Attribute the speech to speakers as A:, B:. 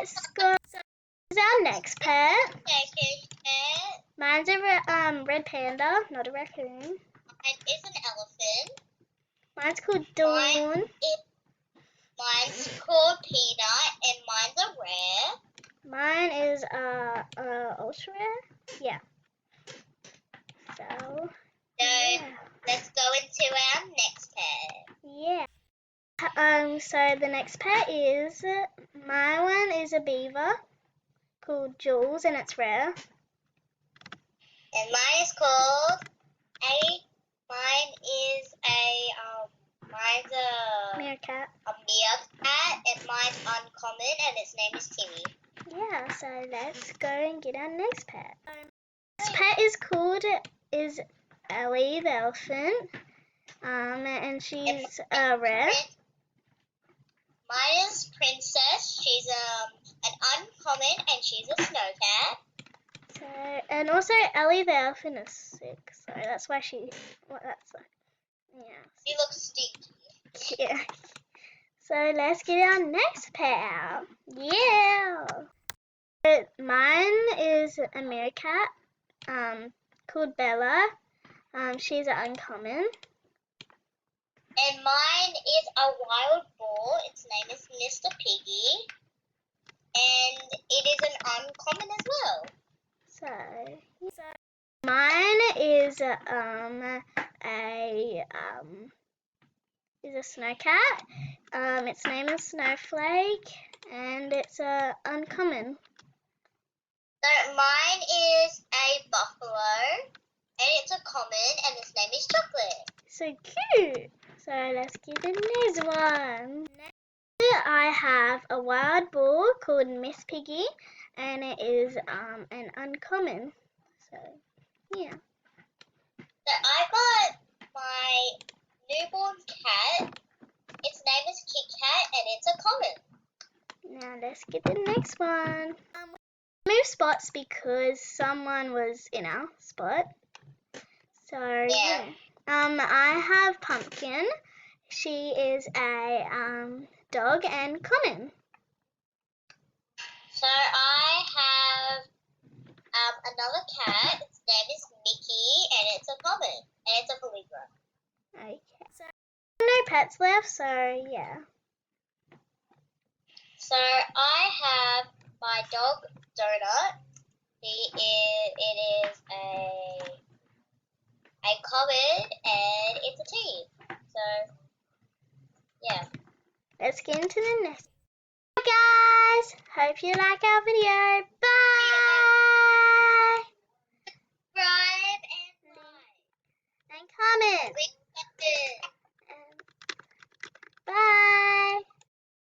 A: let's go. So this is our next pet.
B: Second pet.
A: Mine's a red panda, not a raccoon.
B: Mine is an elephant.
A: Mine's called Dawn.
B: Mine's called Peanut, and mine's a rare.
A: Mine is ultra rare. Yeah. So yeah.
B: Let's go into our next pet.
A: Yeah. So the next pet is my one is a beaver called Jules, and it's rare.
B: And mine is called mine's a
A: Meerkat.
B: meerkat, and mine's uncommon, and its name is Timmy.
A: Yeah, so let's go and get our next pet. This pet is Ellie the elephant, and she's rare.
B: Mine is Princess. She's an uncommon, and she's a snow cat.
A: So, and also Ellie the elephant is sick, so that's why yeah.
B: She looks stinky.
A: Yeah. So let's get our next pet out. Yeah. Mine is a meerkat, called Bella. She's an uncommon.
B: And mine is a wild boar. Its name is Mr. Piggy. And it is an uncommon as well.
A: So mine is a snow cat. Its name is Snowflake, and it's a uncommon.
B: So mine is a buffalo, and it's a common, and its name is Chocolate.
A: So cute. So let's get the next one. Next, I have a wild boar called Miss Piggy, and it is an uncommon. So yeah.
B: So I got my newborn cat. Its name is Kit Kat, and it's a common.
A: Now let's get the next one. Move spots because someone was in our spot. So yeah. I have Pumpkin. She is a dog and common.
B: So I have another cat. Its name is Mickey, and it's a common, and it's a Calibra.
A: Okay. So no pets left, so yeah.
B: So I have my dog Donut. It is a common, and it's a team. So yeah.
A: Let's get into the next. Hi guys, hope you like our video.